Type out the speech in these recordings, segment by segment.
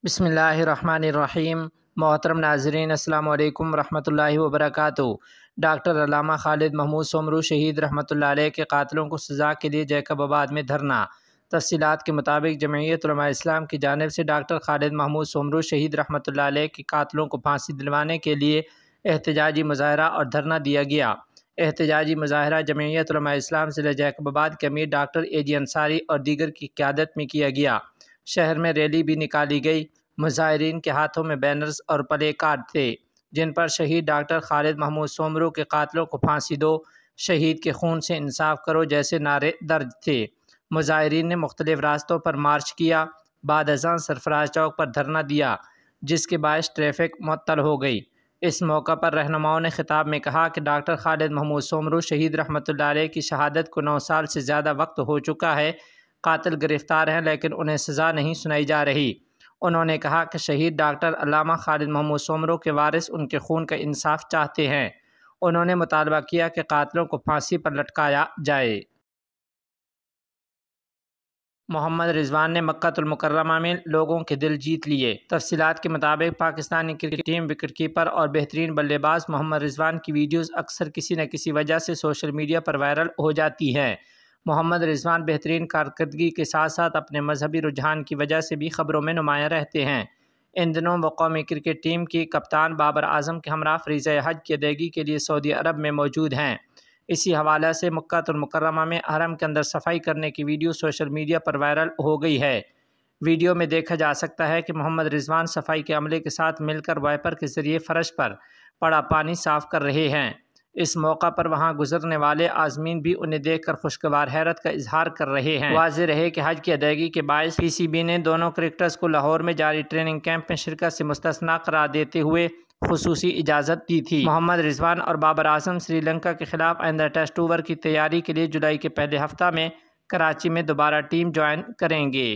بسم اللہ الرحمن الرحیم۔ محترم ناظرین، السلام علیکم ورحمۃ اللہ وبرکاتہ۔ ڈاکٹر علامہ خالد محمود سومرو شہید رحمۃ اللہ علیہ کے قاتلوں کو سزا کے لیے جیکب آباد میں دھرنا۔ تفصیلات کے مطابق جمعیت علماء اسلام کی جانب سے ڈاکٹر خالد محمود سومرو شہید رحمۃ اللہ علیہ کے قاتلوں کو پھانسی دلوانے کے لیے احتجاجی مظاہرہ اور دھرنا دیا گیا۔ احتجاجی مظاہرہ جمعیت علماء اسلام ضلع جیکب آباد کے امیر ڈاکٹر اے انصاری اور دیگر کی قیادت میں کیا گیا۔ شہر میں ریلی بھی نکالی گئی۔ مظاہرین کے ہاتھوں میں بینرز اور پلے کارڈ تھے جن پر شہید ڈاکٹر خالد محمود سومرو کے قاتلوں کو پھانسی دو، شہید کے خون سے انصاف کرو جیسے نعرے درج تھے۔ مظاہرین نے مختلف راستوں پر مارچ کیا، بعد ازاں سرفراز چوک پر دھرنا دیا جس کے باعث ٹریفک معطل ہو گئی۔ اس موقع پر رہنماؤں نے خطاب میں کہا کہ ڈاکٹر خالد محمود سومرو شہید رحمۃ اللہ علیہ کی شہادت کو 9 سال سے زیادہ وقت ہو چکا ہے۔ قاتل گرفتار ہیں لیکن انہیں سزا نہیں سنائی جا رہی۔ انہوں نے کہا کہ شہید ڈاکٹر علامہ خالد محمود سومرو کے وارث ان کے خون کا انصاف چاہتے ہیں۔ انہوں نے مطالبہ کیا کہ قاتلوں کو پھانسی پر لٹکایا جائے۔ محمد رضوان نے مکہ المکرمہ میں لوگوں کے دل جیت لیے۔ تفصیلات کے مطابق Pakistani cricket team wicket keeper اور بہترین بلے باز محمد رضوان کی ویڈیوز اکثر کسی نہ کسی وجہ سے سوشل میڈیا پر وائرل ہو جاتی ہیں۔ محمد رضوان بہترین کارکردگی کے ساتھ ساتھ اپنے مذہبی رجحان کی وجہ سے بھی خبروں میں نمایاں رہتے ہیں۔ ان دنوں وہ قومی کرکٹ ٹیم کی کپتان بابر اعظم کے ہمراہ فریضہ حج کی ادائیگی کے لیے سعودی عرب میں موجود ہیں۔ اسی حوالے سے مکہ المکرمہ میں حرم کے اندر صفائی کرنے کی ویڈیو سوشل میڈیا پر وائرل ہو گئی ہے۔ ویڈیو میں دیکھا جا سکتا ہے کہ محمد رضوان صفائی کے عملے کے ساتھ مل کر وائپر کے ذریعے فرش پر پڑا پانی صاف کر رہے ہیں۔ اس موقع پر وہاں گزرنے والے عازمین بھی انہیں دیکھ کر خوشگوار حیرت کا اظہار کر رہے ہیں۔ واضح رہے کہ حج کی ادائیگی کے باعث پی سی بی نے دونوں کرکٹرز کو لاہور میں جاری ٹریننگ کیمپ میں شرکت سے مستثنیٰ قرار دیتے ہوئے خصوصی اجازت دی تھی۔ محمد رضوان اور بابر اعظم سری لنکا کے خلاف آئندہ ٹیسٹ اوور کی تیاری کے لیے جولائی کے پہلے ہفتہ میں کراچی میں دوبارہ ٹیم جوائن کریں گے۔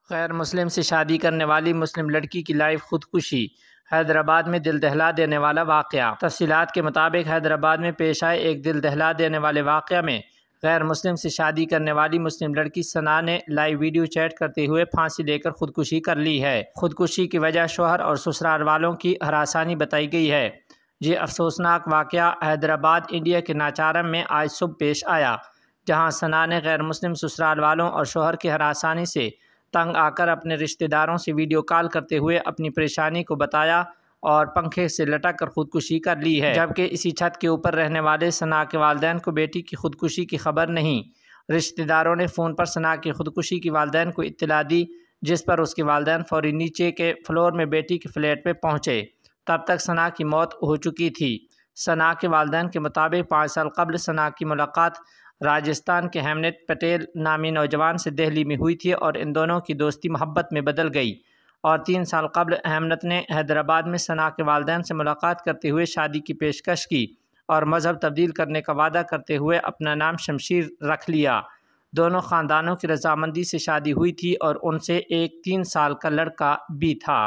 غیر مسلم سے شادی کرنے والی مسلم لڑکی کی لائیو خودکشی۔ حیدرآباد میں دل دہلا دینے والا واقعہ۔ تفصیلات کے مطابق حیدرآباد میں پیش آئے ایک دل دہلا دینے والے واقعہ میں غیر مسلم سے شادی کرنے والی مسلم لڑکی ثنا نے لائیو ویڈیو چیٹ کرتے ہوئے پھانسی لے کر خودکشی کر لی ہے۔ خودکشی کی وجہ شوہر اور سسرال والوں کی ہراسانی بتائی گئی ہے۔ یہ افسوسناک واقعہ حیدرآباد انڈیا کے ناچارم میں آج صبح پیش آیا، جہاں ثنا نے غیر مسلم سسرال والوں اور شوہر کی ہراسانی سے تنگ آ کر اپنے رشتہ داروں سے ویڈیو کال کرتے ہوئے اپنی پریشانی کو بتایا اور پنکھے سے لٹک کر خودکشی کر لی ہے، جبکہ اسی چھت کے اوپر رہنے والے ثنا کے والدین کو بیٹی کی خودکشی کی خبر نہیں۔ رشتہ داروں نے فون پر ثنا کی خودکشی کی والدین کو اطلاع دی، جس پر اس کے والدین فوری نیچے کے فلور میں بیٹی کے فلیٹ میں پہنچے۔ تب تک ثنا کی موت ہو چکی تھی۔ ثنا کے والدین کے مطابق 5 سال قبل ثنا کی ملاقات راجستھان کے ہیمنت پٹیل نامی نوجوان سے دہلی میں ہوئی تھی اور ان دونوں کی دوستی محبت میں بدل گئی، اور 3 سال قبل ہیمنت نے حیدرآباد میں ثنا کے والدین سے ملاقات کرتے ہوئے شادی کی پیشکش کی اور مذہب تبدیل کرنے کا وعدہ کرتے ہوئے اپنا نام شمشیر رکھ لیا۔ دونوں خاندانوں کی رضامندی سے شادی ہوئی تھی اور ان سے ایک 3 سال کا لڑکا بھی تھا۔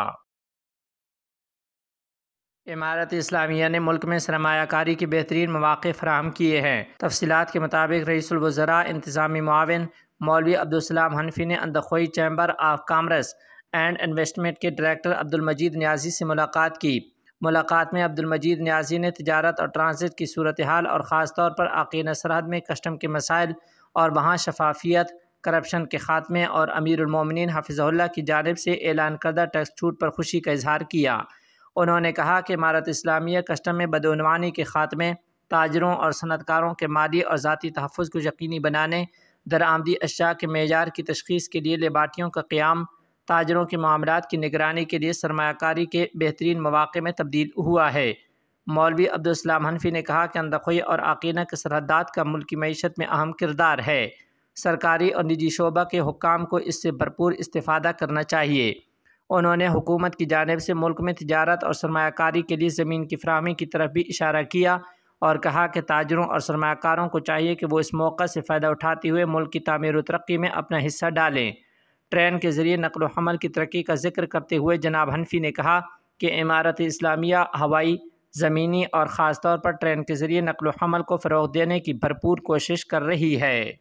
امارت اسلامیہ نے ملک میں سرمایہ کاری کے بہترین مواقع فراہم کیے ہیں۔ تفصیلات کے مطابق رئیس الوزراء انتظامی معاون مولوی عبدالسلام حنفی نے Andkhoy chamber of commerce and investment کے ڈائریکٹر عبدالمجید نیازی سے ملاقات کی۔ ملاقات میں عبدالمجید نیازی نے تجارت اور ٹرانزٹ کی صورتحال اور خاص طور پر عقینہ سرحد میں کسٹم کے مسائل اور وہاں شفافیت، کرپشن کے خاتمے اور امیر المومنین حفظہ اللہ کی جانب سے اعلان کردہ ٹیکس چھوٹ پر خوشی کا اظہار کیا۔ انہوں نے کہا کہ امارت اسلامیہ کسٹم میں بدعنوانی کے خاتمے، تاجروں اور صنعت کاروں کے مالی اور ذاتی تحفظ کو یقینی بنانے، درآمدی اشیاء کے معیار کی تشخیص کے لیے لیبارٹریوں کا قیام، تاجروں کے معاملات کی نگرانی کے لیے سرمایہ کاری کے بہترین مواقع میں تبدیل ہوا ہے۔ مولوی عبدالسلام حنفی نے کہا کہ اندخوئی اور عقینہ کے سرحدات کا ملکی معیشت میں اہم کردار ہے۔ سرکاری اور نجی شعبہ کے حکام کو اس سے بھرپور استفادہ کرنا چاہیے۔ انہوں نے حکومت کی جانب سے ملک میں تجارت اور سرمایہ کاری کے لیے زمین کی فراہمی کی طرف بھی اشارہ کیا اور کہا کہ تاجروں اور سرمایہ کاروں کو چاہیے کہ وہ اس موقع سے فائدہ اٹھاتے ہوئے ملک کی تعمیر و ترقی میں اپنا حصہ ڈالیں۔ ٹرین کے ذریعے نقل و حمل کی ترقی کا ذکر کرتے ہوئے جناب حنفی نے کہا کہ امارت اسلامیہ ہوائی، زمینی اور خاص طور پر ٹرین کے ذریعے نقل و حمل کو فروغ دینے کی بھرپور کوشش کر رہی ہے۔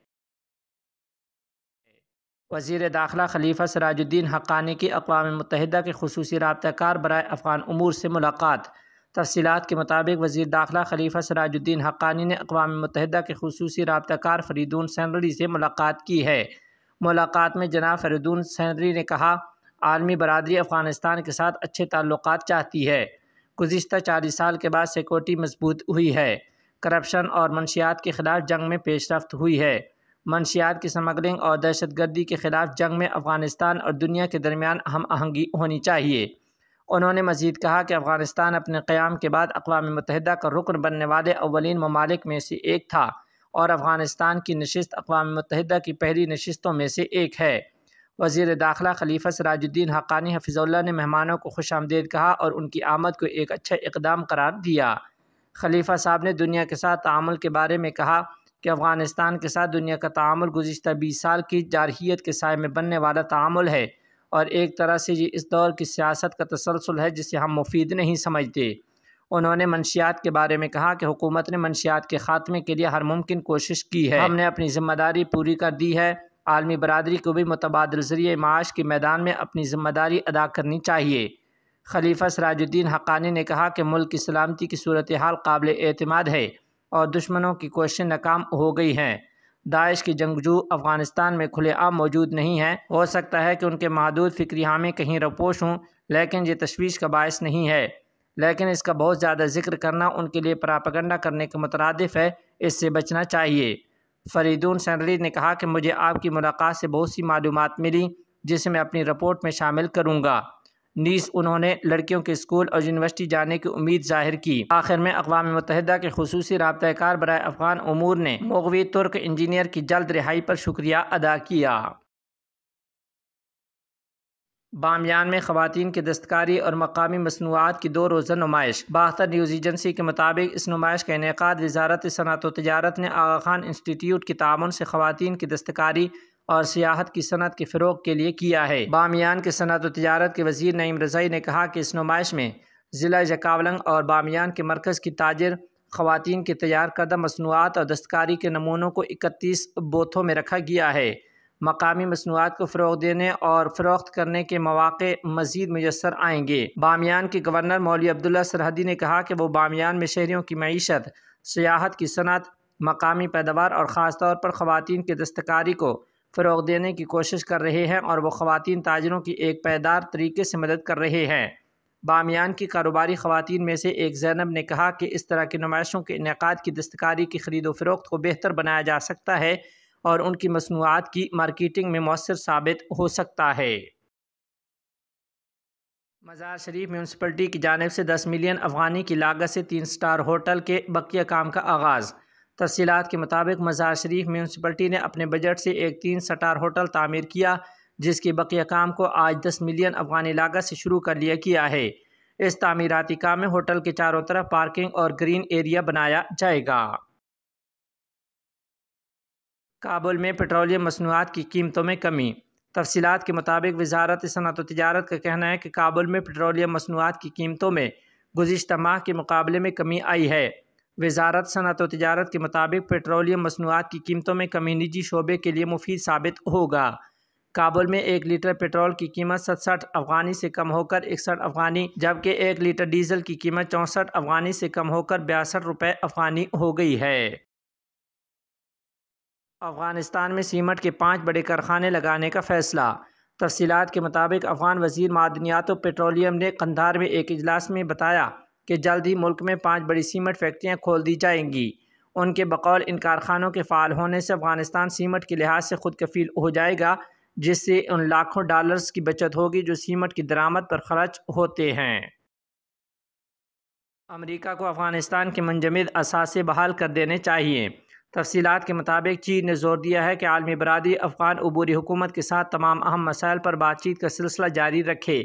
وزیر داخلہ خلیفہ سراج الدین حقانی کی اقوام متحدہ کے خصوصی رابطہ کار برائے افغان امور سے ملاقات۔ تفصیلات کے مطابق وزیر داخلہ خلیفہ سراج الدین حقانی نے اقوام متحدہ کے خصوصی رابطہ کار فریدون سینری سے ملاقات کی ہے۔ ملاقات میں جناب فریدون سینری نے کہا، عالمی برادری افغانستان کے ساتھ اچھے تعلقات چاہتی ہے۔ گزشتہ 40 سال کے بعد سیکورٹی مضبوط ہوئی ہے۔ کرپشن اور منشیات کے خلاف جنگ میں پیش رفت ہوئی ہے۔ منشیات کی سمگلنگ اور دہشت گردی کے خلاف جنگ میں افغانستان اور دنیا کے درمیان ہم آہنگی ہونی چاہیے۔ انہوں نے مزید کہا کہ افغانستان اپنے قیام کے بعد اقوام متحدہ کا رکن بننے والے اولین ممالک میں سے ایک تھا اور افغانستان کی نشست اقوام متحدہ کی پہلی نشستوں میں سے ایک ہے۔ وزیر داخلہ خلیفہ سراج الدین حقانی حفظہ اللہ نے مہمانوں کو خوش آمدید کہا اور ان کی آمد کو ایک اچھا اقدام قرار دیا۔ خلیفہ صاحب نے دنیا کے ساتھ تعامل کے بارے میں کہا کہ افغانستان کے ساتھ دنیا کا تعامل گزشتہ 20 سال کی جارحیت کے سائے میں بننے والا تعامل ہے اور ایک طرح سے یہ اس دور کی سیاست کا تسلسل ہے جسے ہم مفید نہیں سمجھتے۔ انہوں نے منشیات کے بارے میں کہا کہ حکومت نے منشیات کے خاتمے کے لیے ہر ممکن کوشش کی ہے۔ ہم نے اپنی ذمہ داری پوری کر دی ہے۔ عالمی برادری کو بھی متبادل ذریعہ معاش کے میدان میں اپنی ذمہ داری ادا کرنی چاہیے۔ خلیفہ سراج الدین حقانی نے کہا کہ ملک کی سلامتی کی صورتحال قابل اعتماد ہے اور دشمنوں کی کوششیں ناکام ہو گئی ہیں۔ داعش کی جنگجو افغانستان میں کھلے عام موجود نہیں ہیں۔ ہو سکتا ہے کہ ان کے محدود فکری حامی کہیں روپوش ہوں، لیکن یہ تشویش کا باعث نہیں ہے۔ لیکن اس کا بہت زیادہ ذکر کرنا ان کے لیے پراپیگنڈا کرنے کے مترادف ہے، اس سے بچنا چاہیے۔ فریدون سینری نے کہا کہ مجھے آپ کی ملاقات سے بہت سی معلومات ملی جسے میں اپنی رپورٹ میں شامل کروں گا۔ نیز انہوں نے لڑکیوں کے اسکول اور یونیورسٹی جانے کی امید ظاہر کی۔ آخر میں اقوام متحدہ کے خصوصی رابطہ کار برائے افغان امور نے مغوی ترک انجینئر کی جلد رہائی پر شکریہ ادا کیا۔ بامیان میں خواتین کی دستکاری اور مقامی مصنوعات کی 2 روزہ نمائش۔ باختر نیوز ایجنسی کے مطابق اس نمائش کا انعقاد وزارت صنعت و تجارت نے آغا خان انسٹی ٹیوٹ کے تعاون سے خواتین کی دستکاری اور سیاحت کی صنعت کے فروغ کے لیے کیا ہے۔ بامیان کے صنعت و تجارت کے وزیر نعیم رضائی نے کہا کہ اس نمائش میں ضلع یکاولنگ اور بامیان کے مرکز کی تاجر خواتین کی تیار کردہ مصنوعات اور دستکاری کے نمونوں کو 31 بوتھوں میں رکھا گیا ہے۔ مقامی مصنوعات کو فروغ دینے اور فروخت کرنے کے مواقع مزید میسر آئیں گے۔ بامیان کے گورنر مولوی عبداللہ سرحدی نے کہا کہ وہ بامیان میں شہریوں کی معیشت، سیاحت کی صنعت، مقامی پیداوار اور خاص طور پر خواتین کی دستکاری کو فروغ دینے کی کوشش کر رہے ہیں اور وہ خواتین تاجروں کی ایک پائیدار طریقے سے مدد کر رہے ہیں۔ بامیان کی کاروباری خواتین میں سے ایک زینب نے کہا کہ اس طرح کی نمائشوں کے انعقاد کی دستکاری کی خرید و فروخت کو بہتر بنایا جا سکتا ہے اور ان کی مصنوعات کی مارکیٹنگ میں مؤثر ثابت ہو سکتا ہے۔ مزار شریف میونسپلٹی کی جانب سے 10 ملین افغانی کی لاگت سے 3 سٹار ہوٹل کے بقیہ کام کا آغاز۔ تفصیلات کے مطابق مزار شریف میونسپلٹی نے اپنے بجٹ سے ایک 3 سٹار ہوٹل تعمیر کیا جس کے بقیہ کام کو آج 10 ملین افغانی لاگت سے شروع کر لیا گیا ہے۔ اس تعمیراتی کام میں ہوٹل کے چاروں طرف پارکنگ اور گرین ایریا بنایا جائے گا۔ کابل میں پیٹرولیم مصنوعات کی قیمتوں میں کمی۔ تفصیلات کے مطابق وزارت صنعت و تجارت کا کہنا ہے کہ کابل میں پیٹرولیم مصنوعات کی قیمتوں میں گزشتہ ماہ کے مقابلے میں کمی آئی ہے۔ وزارت صنعت و تجارت کے مطابق پیٹرولیم مصنوعات کی قیمتوں میں کمی نجی شعبے کے لیے مفید ثابت ہوگا۔ کابل میں 1 لیٹر پیٹرول کی قیمت 67 افغانی سے کم ہو کر 61 افغانی جبکہ 1 لیٹر ڈیزل کی قیمت 64 افغانی سے کم ہو کر 62 روپے افغانی ہو گئی ہے۔ افغانستان میں سیمنٹ کے 5 بڑے کارخانے لگانے کا فیصلہ۔ تفصیلات کے مطابق افغان وزیر معدنیات و پیٹرولیم نے قندھار میں ایک اجلاس میں بتایا کہ جلد ہی ملک میں 5 بڑی سیمنٹ فیکٹریاں کھول دی جائیں گی۔ ان کے بقول ان کارخانوں کے فعال ہونے سے افغانستان سیمنٹ کے لحاظ سے خود کفیل ہو جائے گا جس سے ان لاکھوں ڈالرز کی بچت ہوگی جو سیمنٹ کی درآمد پر خرچ ہوتے ہیں۔ امریکہ کو افغانستان کے منجمد اثاثے بحال کر دینے چاہیے۔ تفصیلات کے مطابق چین نے زور دیا ہے کہ عالمی برادری افغان عبوری حکومت کے ساتھ تمام اہم مسائل پر بات چیت کا سلسلہ جاری رکھے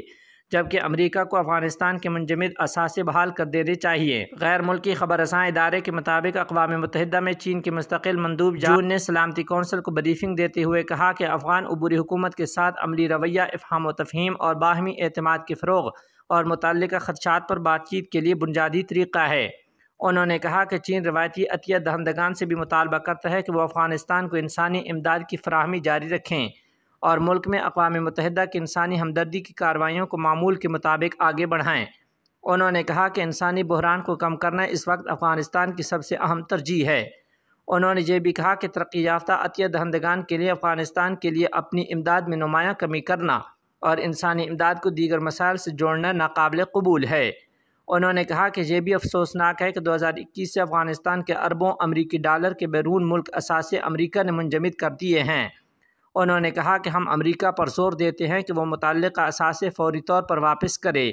جبکہ امریکہ کو افغانستان کے منجمد اثاثے بحال کر دینے چاہیے۔ غیر ملکی خبر رساں ادارے کے مطابق اقوام متحدہ میں چین کے مستقل مندوب جون نے سلامتی کونسل کو بریفنگ دیتے ہوئے کہا کہ افغان عبوری حکومت کے ساتھ عملی رویہ افہام و تفہیم اور باہمی اعتماد کے فروغ اور متعلقہ خدشات پر بات چیت کے لیے بنیادی طریقہ ہے۔ انہوں نے کہا کہ چین روایتی عطیہ دہندگان سے بھی مطالبہ کرتا ہے کہ وہ افغانستان کو انسانی امداد کی فراہمی جاری رکھیں۔ اور ملک میں اقوام متحدہ کی انسانی ہمدردی کی کارروائیوں کو معمول کے مطابق آگے بڑھائیں۔ انہوں نے کہا کہ انسانی بحران کو کم کرنا اس وقت افغانستان کی سب سے اہم ترجیح ہے۔ انہوں نے یہ بھی کہا کہ ترقی یافتہ عطیہ دہندگان کے لیے افغانستان کے لیے اپنی امداد میں نمایاں کمی کرنا اور انسانی امداد کو دیگر مسائل سے جوڑنا ناقابل قبول ہے۔ انہوں نے کہا کہ یہ بھی افسوسناک ہے کہ 2021 سے افغانستان کے اربوں امریکی ڈالر کے بیرون ملک اثاثے امریکہ نے منجمد کر دیے ہیں۔ انہوں نے کہا کہ ہم امریکہ پر زور دیتے ہیں کہ وہ متعلقہ اثاثے فوری طور پر واپس کرے۔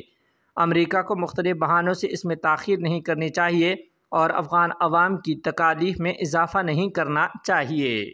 امریکہ کو مختلف بہانوں سے اس میں تاخیر نہیں کرنی چاہیے اور افغان عوام کی تکالیف میں اضافہ نہیں کرنا چاہیے۔